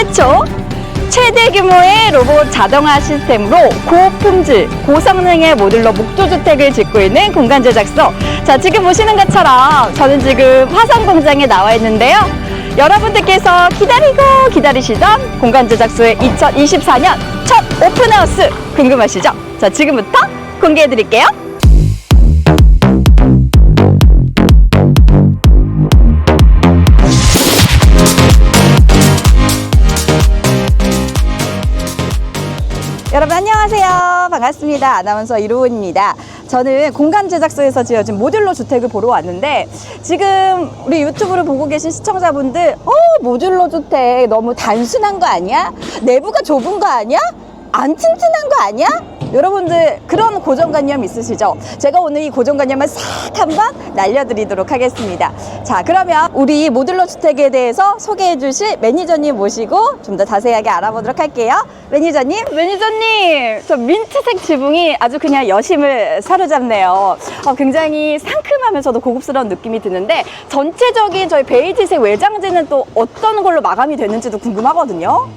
최초 최대 규모의 로봇 자동화 시스템으로 고품질, 고성능의 모듈러 목조주택을 짓고 있는 공간 제작소. 자, 지금 보시는 것처럼 저는 지금 화성 공장에 나와 있는데요. 여러분들께서 기다리시던 공간 제작소의 2024년 첫 오픈하우스 궁금하시죠? 자, 지금부터 공개해 드릴게요. 여러분 안녕하세요. 반갑습니다. 아나운서 이로운입니다. 저는 공간 제작소에서 지어진 모듈러 주택을 보러 왔는데 지금 우리 유튜브를 보고 계신 시청자분들 모듈러 주택 너무 단순한 거 아니야? 내부가 좁은 거 아니야? 안 튼튼한 거 아니야? 여러분들 그런 고정관념 있으시죠? 제가 오늘 이 고정관념을 싹 한번 날려드리도록 하겠습니다. 자, 그러면 우리 모듈러 주택에 대해서 소개해 주실 매니저님 모시고 좀 더 자세하게 알아보도록 할게요. 매니저님, 저 민트색 지붕이 아주 그냥 여심을 사로잡네요. 굉장히 상큼하면서도 고급스러운 느낌이 드는데 전체적인 저희 베이지색 외장재는 또 어떤 걸로 마감이 되는지도 궁금하거든요.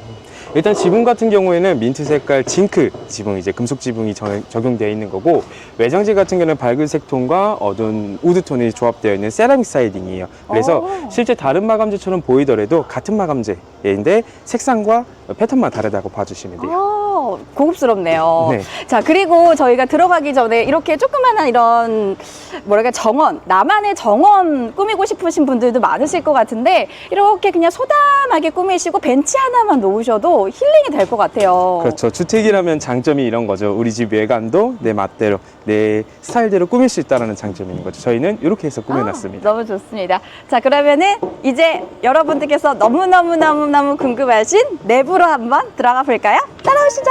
일단 지붕 같은 경우에는 민트 색깔 징크 지붕, 이제 금속 지붕이 적용되어 있는 거고, 외장재 같은 경우는 밝은색 톤과 어두운 우드 톤이 조합되어 있는 세라믹 사이딩이에요. 그래서 실제 다른 마감재처럼 보이더라도 같은 마감재인데 색상과 패턴만 다르다고 봐주시면 돼요. 고급스럽네요. 네. 자, 그리고 저희가 들어가기 전에 이렇게 조그만한 이런 뭐랄까 정원, 나만의 정원 꾸미고 싶으신 분들도 많으실 것 같은데 이렇게 그냥 소담하게 꾸미시고 벤치 하나만 놓으셔도 힐링이 될 것 같아요. 그렇죠. 주택이라면 장점이 이런 거죠. 우리 집 외관도 내 맛대로, 내 스타일대로 꾸밀 수 있다는 장점이 있는 거죠. 저희는 이렇게 해서 꾸며놨습니다. 너무 좋습니다. 자, 그러면은 이제 여러분들께서 너무 궁금하신 내부로 한번 들어가 볼까요? 따라오시죠.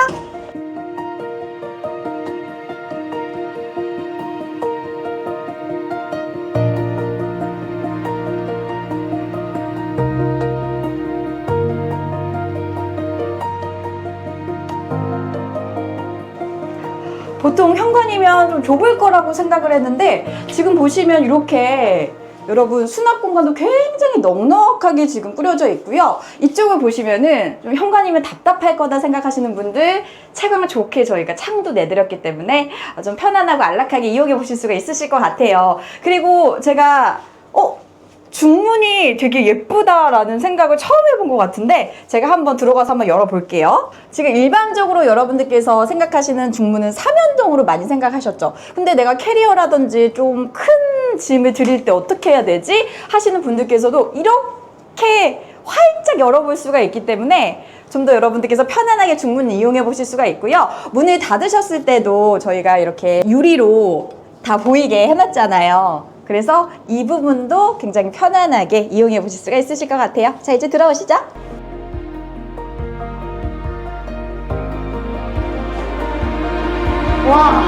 보통 현관이면 좀 좁을 거라고 생각을 했는데 지금 보시면 이렇게 여러분 수납 공간도 굉장히 넉넉하게 지금 꾸려져 있고요. 이쪽을 보시면은 좀 현관이면 답답할 거다 생각하시는 분들 채광을 좋게 저희가 창도 내드렸기 때문에 좀 편안하고 안락하게 이용해 보실 수가 있으실 것 같아요. 그리고 제가 중문이 되게 예쁘다라는 생각을 처음 해본 것 같은데 제가 한번 들어가서 한번 열어볼게요. 지금 일반적으로 여러분들께서 생각하시는 중문은 삼연동으로 많이 생각하셨죠. 근데 내가 캐리어라든지 좀 큰 짐을 드릴 때 어떻게 해야 되지? 하시는 분들께서도 이렇게 활짝 열어볼 수가 있기 때문에 좀 더 여러분들께서 편안하게 중문을 이용해 보실 수가 있고요. 문을 닫으셨을 때도 저희가 이렇게 유리로 다 보이게 해놨잖아요. 그래서 이 부분도 굉장히 편안하게 이용해 보실 수가 있으실 것 같아요. 자, 이제 들어오시죠. 와,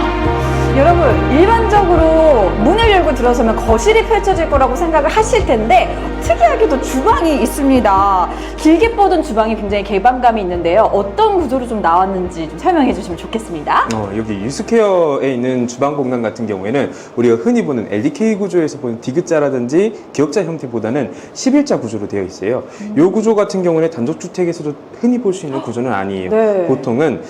여러분 일반적으로 문을 열고 들어서면 거실이 펼쳐질 거라고 생각을 하실 텐데 특이하게도 주방이 있습니다. 길게 뻗은 주방이 굉장히 개방감이 있는데요. 어떤 구조로 좀 나왔는지 좀 설명해 주시면 좋겠습니다. 여기 유스케어에 있는 주방 공간 같은 경우에는 우리가 흔히 보는 LDK 구조에서 보는 디귿자라든지 기역자 형태보다는 11자 구조로 되어 있어요. 이 구조 같은 경우는 단독주택에서도 흔히 볼 수 있는 구조는 아니에요. 네. 보통은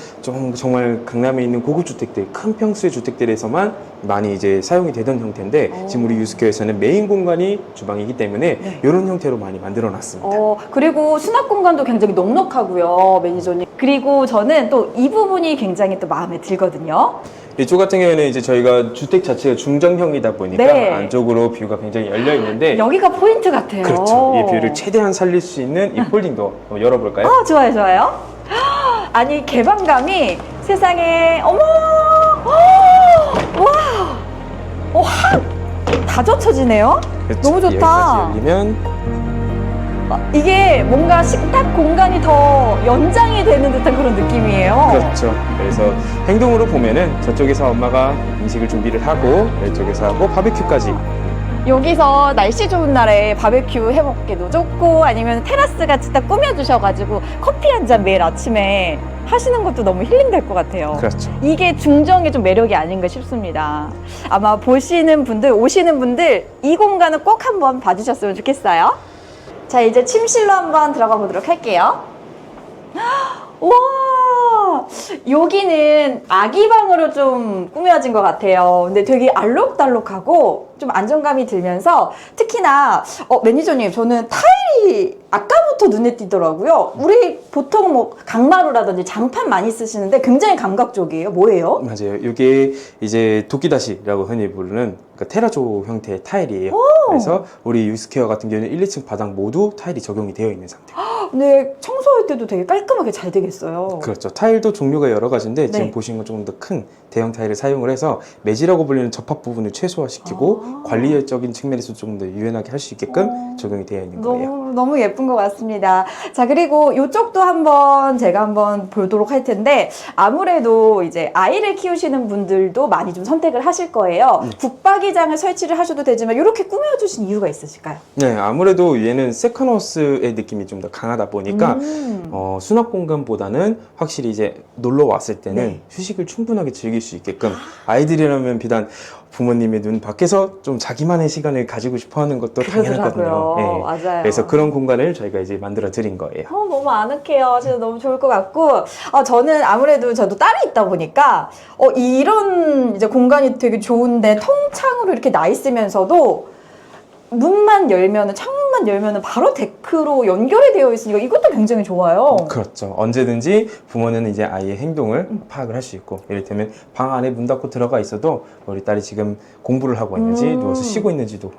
정말 강남에 있는 고급 주택들, 큰 평수의 주택들에서만 많이 이제 사용이 되던 형태인데 지금 우리 유스케어에서는 메인 공간이 주방이기 때문에 네. 이런 형태로 많이 만들어 놨습니다. 그리고 수납 공간도 굉장히 넉넉하고요, 매니저님. 그리고 저는 또 이 부분이 굉장히 또 마음에 들거든요. 이쪽 같은 경우에는 이제 저희가 주택 자체가 중정형이다 보니까 네. 안쪽으로 뷰가 굉장히 열려 있는데 여기가 포인트 같아요. 그렇죠. 이 뷰를 최대한 살릴 수 있는 이 폴딩도 한번 열어볼까요? 좋아요. 아니, 개방감이 세상에, 어머! 와! 확! 다 젖혀지네요? 그렇죠. 너무 좋다. 여기까지 열리면 이게 뭔가 식탁 공간이 더 연장이 되는 듯한 그런 느낌이에요. 그렇죠. 그래서 행동으로 보면은 저쪽에서 엄마가 음식을 준비를 하고 이쪽에서 하고 바베큐까지. 여기서 날씨 좋은 날에 바베큐 해먹기도 좋고 아니면 테라스 같이 딱 꾸며주셔가지고 커피 한 잔 매일 아침에 하시는 것도 너무 힐링될 것 같아요. 그렇죠. 이게 중정의 좀 매력이 아닌가 싶습니다. 아마 보시는 분들, 오시는 분들 이 공간을 꼭 한번 봐주셨으면 좋겠어요. 자, 이제 침실로 한번 들어가 보도록 할게요. 와, 여기는 아기 방으로 좀 꾸며진 것 같아요. 근데 되게 알록달록하고 좀 안정감이 들면서 특히나 매니저님, 저는 타일이 아까부터 눈에 띄더라고요. 우리 보통 뭐 강마루라든지 장판 많이 쓰시는데 굉장히 감각적이에요. 뭐예요? 맞아요. 이게 이제 도끼다시라고 흔히 부르는 그러니까 테라조 형태의 타일이에요. 그래서 우리 유스케어 같은 경우는 1, 2층 바닥 모두 타일이 적용이 되어 있는 상태예요. 근데 청소할 때도 되게 깔끔하게 잘 되겠어요. 그렇죠. 타일도 종류가 여러 가지인데 네. 지금 보시는 건 좀 더 큰 대형 타일을 사용을 해서 매지라고 불리는 접합 부분을 최소화시키고 관리적인 측면에서 좀 더 유연하게 할 수 있게끔 적용이 되어 있는 거예요. 너무 예쁜 것 같습니다. 자, 그리고 이쪽도 제가 한번 보도록 할 텐데, 아무래도 이제 아이를 키우시는 분들도 많이 좀 선택을 하실 거예요. 붙박이장을 설치를 하셔도 되지만 이렇게 꾸며주신 이유가 있으실까요? 네, 아무래도 얘는 세컨하우스의 느낌이 좀 더 강하다 보니까 수납 공간보다는 확실히 이제 놀러 왔을 때는 네. 휴식을 충분하게 즐길 수 있게끔 아이들이라면 비단 부모님의 눈 밖에서 좀 자기만의 시간을 가지고 싶어 하는 것도 당연하거든요. 그러더라고요. 맞아요. 그래서 그런 공간을 저희가 이제 만들어 드린 거예요. 너무 아늑해요. 진짜 너무 좋을 것 같고, 저는 아무래도 저도 딸이 있다 보니까, 이런 이제 공간이 되게 좋은데 통창으로 이렇게 나 있으면서도 문만 열면은, 창문만 열면은 바로 데크로 연결이 되어 있으니까 이것도 굉장히 좋아요. 그렇죠. 언제든지 부모는 이제 아이의 행동을 파악을 할 수 있고, 예를들면 방 안에 문 닫고 들어가 있어도 우리 딸이 지금 공부를 하고 있는지 누워서 쉬고 있는지도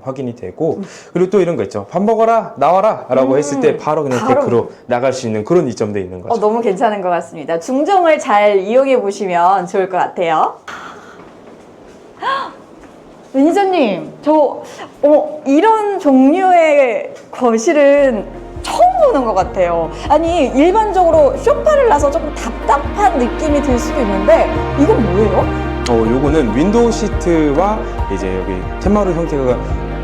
확인이 되고, 그리고 또 이런 거 있죠. 밥 먹어라, 나와라 라고 했을 때 바로 그냥 데크로 나갈 수 있는 그런 이점도 있는 거죠. 너무 괜찮은 것 같습니다. 중정을 잘 이용해 보시면 좋을 것 같아요. 매니저님, 이런 종류의 거실은 처음 보는 것 같아요. 아니, 일반적으로 소파를 놔서 조금 답답한 느낌이 들 수도 있는데, 이건 뭐예요? 요거는 윈도우 시트와 이제 여기 텐마루 형태가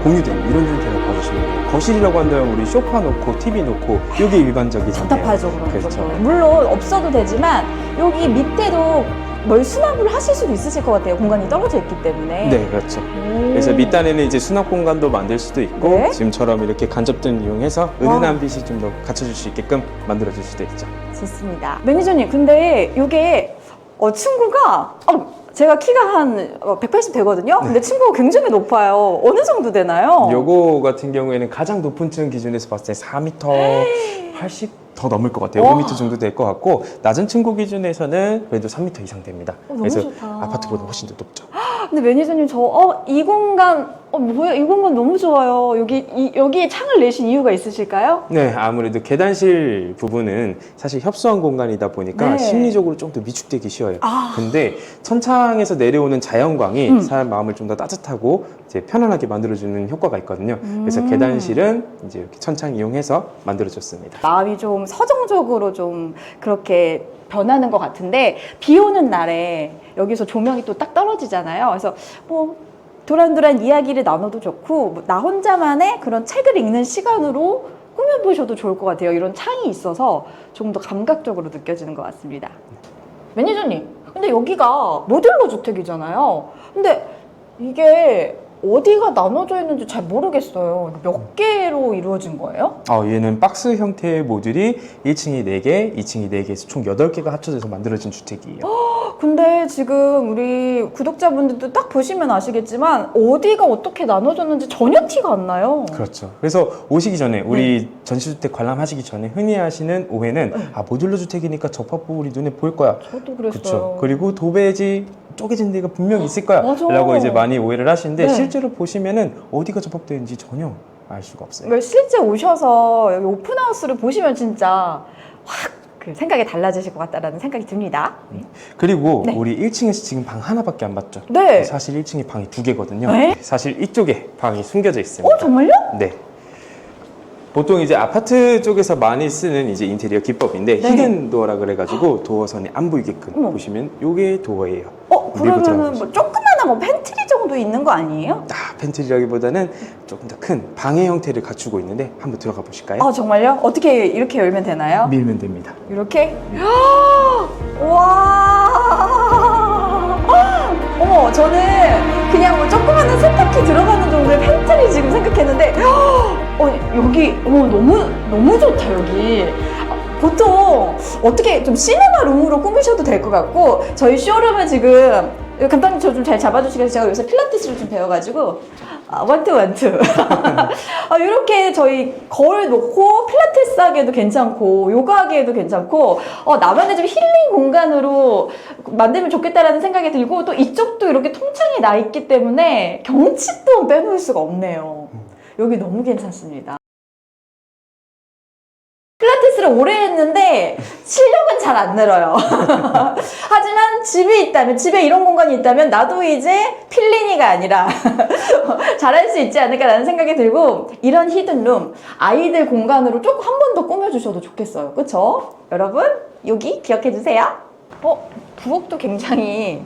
공유되는 이런 형태로 봐주시면 돼요. 거실이라고 한다면 우리 소파 놓고 TV 놓고 이게 일반적이잖아요. 답답하죠, 그런 그렇죠. 것도. 물론 없어도 되지만 여기 밑에도 뭘 수납을 하실 수도 있으실 것 같아요. 공간이 떨어져 있기 때문에. 네, 그렇죠. 그래서 밑단에는 이제 수납 공간도 만들 수도 있고, 네. 지금처럼 이렇게 간접등 이용해서 은은한 빛이 좀 더 갖춰줄 수 있게끔 만들어줄 수도 있죠. 좋습니다. 매니저님, 근데 이게 친구가 제가 키가 한 180 되거든요. 근데 친구가 굉장히 높아요. 어느 정도 되나요? 요거 같은 경우에는 가장 높은 층 기준에서 봤을 때 4m 80 더 넘을 것 같아요. 와. 5m 정도 될 것 같고, 낮은 층고 기준에서는 그래도 3m 이상 됩니다. 너무 그래서 좋다. 아파트보다 훨씬 더 높죠. 근데 매니저님, 이 공간 뭐야? 이 공간 너무 좋아요. 여기에 창을 내신 이유가 있으실까요? 네, 아무래도 계단실 부분은 사실 협소한 공간이다 보니까 네. 심리적으로 좀 더 위축되기 쉬워요. 아. 근데 천창에서 내려오는 자연광이 사람 마음을 좀 더 따뜻하고 이제 편안하게 만들어주는 효과가 있거든요. 그래서 계단실은 이제 이렇게 천창 이용해서 만들어줬습니다. 마음이 좀 서정적으로 좀 그렇게 변하는 것 같은데, 비 오는 날에 여기서 조명이 또 딱 떨어지잖아요. 그래서 뭐 도란도란 이야기를 나눠도 좋고, 나 혼자만의 그런 책을 읽는 시간으로 꾸며보셔도 좋을 것 같아요. 이런 창이 있어서 좀 더 감각적으로 느껴지는 것 같습니다. 매니저님, 근데 여기가 모듈러 주택이잖아요. 근데 이게 어디가 나눠져 있는지 잘 모르겠어요. 몇 개로 이루어진 거예요? 얘는 박스 형태의 모듈이 1층이 4개, 2층이 4개에서 총 8개가 합쳐져서 만들어진 주택이에요. 근데 지금 우리 구독자분들도 딱 보시면 아시겠지만 어디가 어떻게 나눠졌는지 전혀 티가 안 나요. 그렇죠. 그래서 오시기 전에 우리 전시주택 관람하시기 전에 흔히 하시는 오해는 모듈러 주택이니까 접합부 우리 눈에 보일 거야. 저도 그랬어요. 그렇죠. 그리고 도배지 쪼개진 데가 분명히 있을 거야 맞아. 라고 이제 많이 오해를 하시는데, 네. 실제로 보시면은 어디가 접합되어 있는지 전혀 알 수가 없어요. 그러니까 실제 오셔서 여기 오픈하우스를 보시면 진짜 확 그 생각이 달라지실 것 같다라는 생각이 듭니다. 그리고 네. 우리 1층에서 지금 방 하나밖에 안 봤죠? 네. 사실 1층에 방이 2개거든요. 네? 사실 이쪽에 방이 숨겨져 있습니다. 정말요? 네. 보통 이제 아파트 쪽에서 많이 쓰는 이제 인테리어 기법인데, 네. 히든 도어라 그래가지고 도어선이 안 보이게끔 어머. 보시면 요게 도어예요. 그러면은 들어가보시죠. 뭐 조그마한 뭐 팬트리 정도 있는 거 아니에요? 팬트리라기보다는 조금 더 큰 방의 형태를 갖추고 있는데 한번 들어가 보실까요? 정말요? 어떻게 이렇게 열면 되나요? 밀면 됩니다. 이렇게? 와! 어머, 저는 그냥 뭐 조그마한 세탁기 들어가는 정도의 팬트리 지금 생각했는데, 여기, 너무 좋다, 여기. 보통 어떻게 좀 시네마 룸으로 꾸미셔도 될 것 같고, 저희 쇼룸은 지금 감독님 저 좀 잘 잡아주시겠어요? 제가 요새 필라테스를 좀 배워가지고 원투 이렇게 저희 거울 놓고 필라테스 하기에도 괜찮고 요가 하기에도 괜찮고 나만의 좀 힐링 공간으로 만들면 좋겠다라는 생각이 들고, 또 이쪽도 이렇게 통창이 나 있기 때문에 경치 도 빼놓을 수가 없네요. 여기 너무 괜찮습니다. 필라테스를 오래 했는데 실력은 잘 안 늘어요. 하지만 집에 이런 공간이 있다면 나도 이제 필린이가 아니라 잘할 수 있지 않을까라는 생각이 들고, 이런 히든룸 아이들 공간으로 조금 한 번 더 꾸며주셔도 좋겠어요. 그쵸? 여러분 여기 기억해 주세요. 부엌도 굉장히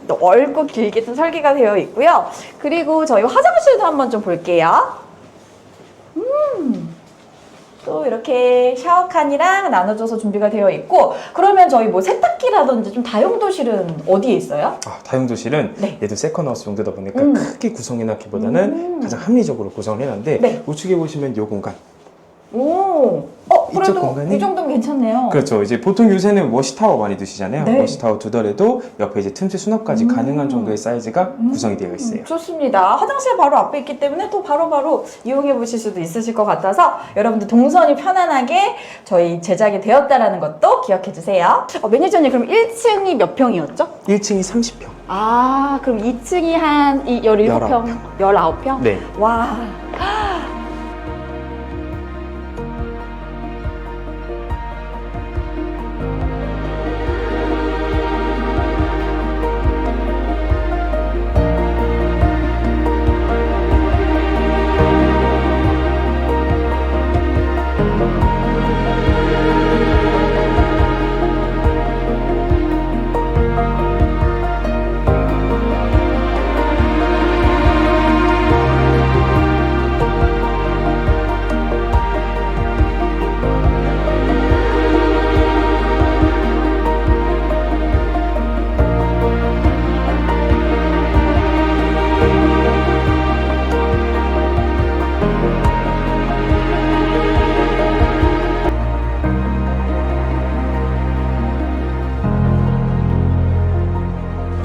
넓고 길게 좀 설계가 되어 있고요. 그리고 저희 화장실도 한번 좀 볼게요. 또 이렇게 샤워칸이랑 나눠줘서 준비가 되어 있고, 그러면 저희 뭐 세탁기라든지 좀 다용도실은 어디에 있어요? 다용도실은 네. 얘도 세컨하우스 정도다 보니까 크게 구성해놨기보다는 가장 합리적으로 구성을 해놨는데, 네. 우측에 보시면 이 공간. 그래도 이쪽 공간이? 이 정도면 괜찮네요. 그렇죠. 이제 보통 요새는 워시타워 많이 두시잖아요. 네. 워시타워 두더라도 옆에 이제 틈새 수납까지 가능한 정도의 사이즈가 구성이 되어 있어요. 좋습니다. 화장실 바로 앞에 있기 때문에 또 바로바로 이용해 보실 수도 있으실 것 같아서 여러분들 동선이 편안하게 저희 제작이 되었다라는 것도 기억해 주세요. 매니저님, 그럼 1층이 몇 평이었죠? 1층이 30평. 그럼 2층이 한 17평? 19평? 네. 와.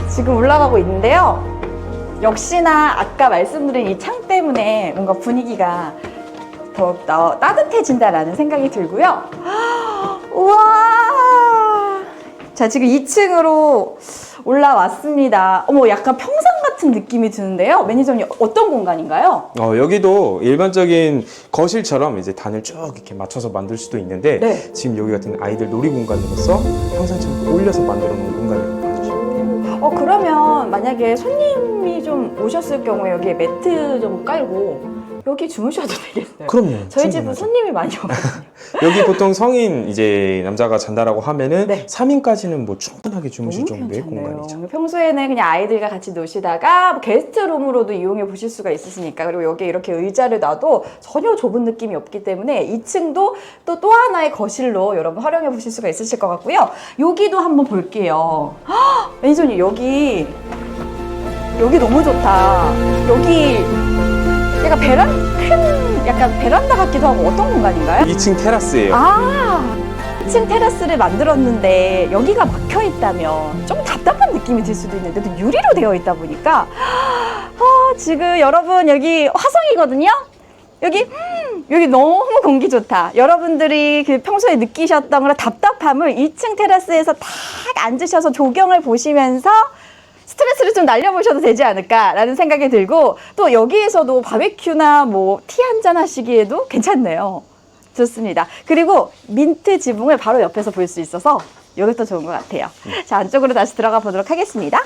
지금 올라가고 있는데요. 역시나 아까 말씀드린 이 창 때문에 뭔가 분위기가 더욱더 따뜻해진다라는 생각이 들고요. 우와! 자, 지금 2층으로 올라왔습니다. 약간 평상 같은 느낌이 드는데요. 매니저님, 어떤 공간인가요? 여기도 일반적인 거실처럼 이제 단을 쭉 이렇게 맞춰서 만들 수도 있는데, 네. 지금 여기 같은 아이들 놀이 공간으로서 평상처럼 올려서 만들어 놓은 공간이라고 봐주시면 돼요. 그러면 만약에 손님이 좀 오셨을 경우에 여기에 매트 좀 깔고 여기 주무셔도 되겠어요. 그럼요. 저희 집은 충분하죠. 손님이 많이 오거든요. 여기 보통 성인 이제 남자가 잔다라고 하면은 네. 3인까지는 뭐 충분하게 주무실 너무 정도의 괜찮네요. 공간이죠. 평소에는 그냥 아이들과 같이 노시다가 뭐 게스트룸으로도 이용해 보실 수가 있으시니까, 그리고 여기 이렇게 의자를 놔도 전혀 좁은 느낌이 없기 때문에 2층도 또 하나의 거실로 여러분 활용해 보실 수가 있으실 것 같고요. 여기도 한번 볼게요. 매니저님, 여기 너무 좋다. 여기 약간 베란다 같기도 하고, 어떤 공간인가요? 2층 테라스예요. 2층 테라스를 만들었는데 여기가 막혀 있다면 좀 답답한 느낌이 들 수도 있는데, 또 유리로 되어 있다 보니까 지금 여러분 여기 화성이거든요. 여기 너무 공기 좋다. 여러분들이 그 평소에 느끼셨던 그런 답답함을 2층 테라스에서 딱 앉으셔서 조경을 보시면서 스트레스를 좀 날려보셔도 되지 않을까라는 생각이 들고, 또 여기에서도 바베큐나 뭐 티 한잔 하시기에도 괜찮네요. 좋습니다. 그리고 민트 지붕을 바로 옆에서 볼 수 있어서 이것도 좋은 것 같아요. 자, 안쪽으로 다시 들어가 보도록 하겠습니다.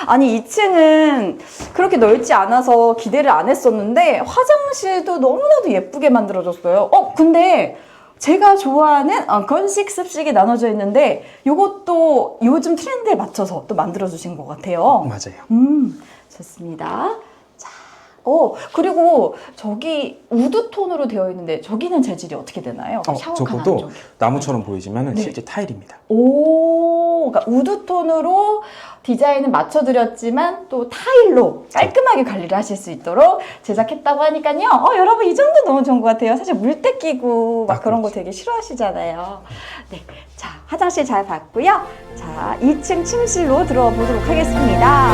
아니, 2층은 그렇게 넓지 않아서 기대를 안 했었는데 화장실도 너무나도 예쁘게 만들어졌어요. 근데 제가 좋아하는 건식, 습식이 나눠져 있는데 이것도 요즘 트렌드에 맞춰서 또 만들어주신 것 같아요. 맞아요. 좋습니다. 자, 그리고 저기 우드 톤으로 되어 있는데 저기는 재질이 어떻게 되나요? 샤워칸 저것도 안쪽에. 나무처럼 보이지만 네. 실제 타일입니다. 그러니까 우드 톤으로 디자인을 맞춰드렸지만 또 타일로 깔끔하게 관리를 하실 수 있도록 제작했다고 하니까요. 여러분 이 정도 너무 좋은 것 같아요. 사실 물때 끼고 막 그런 거 되게 싫어하시잖아요. 네, 자 화장실 잘 봤고요. 자 2층 침실로 들어가 보도록 하겠습니다.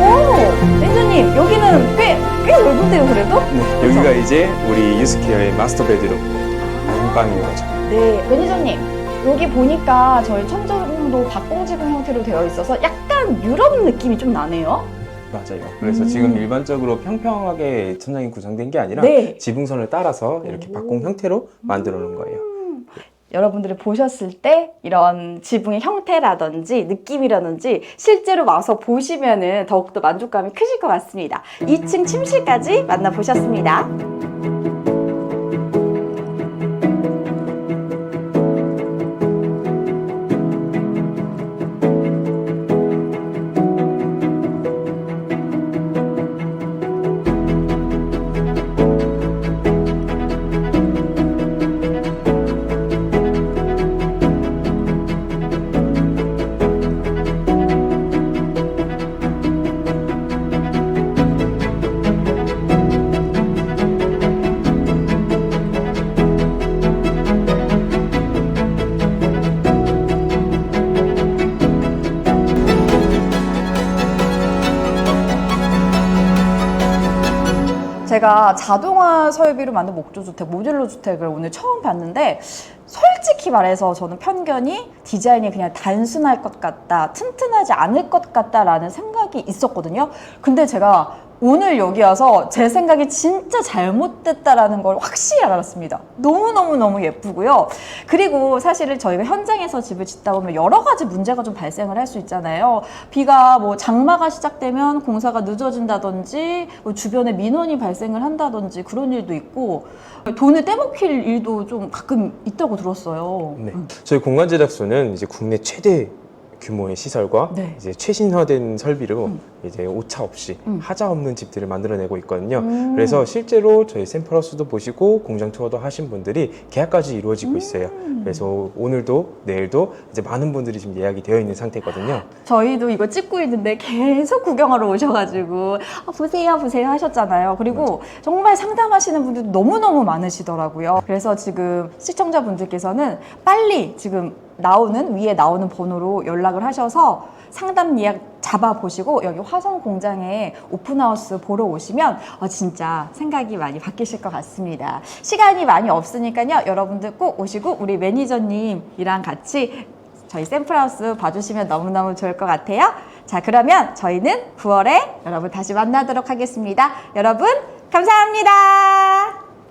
오, 매니저님 여기는 꽤 넓은데요, 그래도? 네, 여기가 이제 우리 유스케어의 마스터 베드룸 안방인 거죠. 네, 매니저님 여기 보니까 저희 천정도 박공지붕 형태로 되어 있어서 약간 유럽 느낌이 좀 나네요. 맞아요. 그래서 지금 일반적으로 평평하게 천장이 구성된 게 아니라 네. 지붕선을 따라서 이렇게 박공 형태로 만들어 놓은 거예요. 여러분들이 보셨을 때 이런 지붕의 형태라든지 느낌이라든지 실제로 와서 보시면은 더욱더 만족감이 크실 것 같습니다. 2층 침실까지 만나보셨습니다. 제가 자동화 설비로 만든 목조주택, 모듈러 주택을 오늘 처음 봤는데 솔직히 말해서 저는 편견이 디자인이 그냥 단순할 것 같다, 튼튼하지 않을 것 같다라는 생각이 있었거든요. 근데 제가 오늘 여기 와서 제 생각이 진짜 잘못됐다라는 걸 확실히 알았습니다. 너무너무 예쁘고요. 그리고 사실은 저희가 현장에서 집을 짓다 보면 여러 가지 문제가 좀 발생을 할 수 있잖아요. 비가 뭐 장마가 시작되면 공사가 늦어진다든지 뭐 주변에 민원이 발생을 한다든지 그런 일도 있고 돈을 떼먹힐 일도 좀 가끔 있다고 들었어요. 네. 저희 공간 제작소는 이제 국내 최대 규모의 시설과 네. 이제 최신화된 설비로 이제 오차 없이 하자 없는 집들을 만들어내고 있거든요. 그래서 실제로 저희 샘플하우스도 보시고 공장 투어도 하신 분들이 계약까지 이루어지고 있어요. 그래서 오늘도 내일도 이제 많은 분들이 지금 예약이 되어 있는 상태거든요. 저희도 이거 찍고 있는데 계속 구경하러 오셔가지고 보세요 하셨잖아요. 그리고 정말 상담하시는 분들도 너무너무 많으시더라고요. 그래서 지금 시청자분들께서는 빨리 지금 위에 나오는 번호로 연락을 하셔서 상담 예약 잡아보시고 여기 화성 공장에 오픈하우스 보러 오시면 진짜 생각이 많이 바뀌실 것 같습니다. 시간이 많이 없으니까요. 여러분들 꼭 오시고 우리 매니저님이랑 같이 저희 샘플하우스 봐주시면 너무너무 좋을 것 같아요. 자, 그러면 저희는 9월에 여러분 다시 만나도록 하겠습니다. 여러분 감사합니다.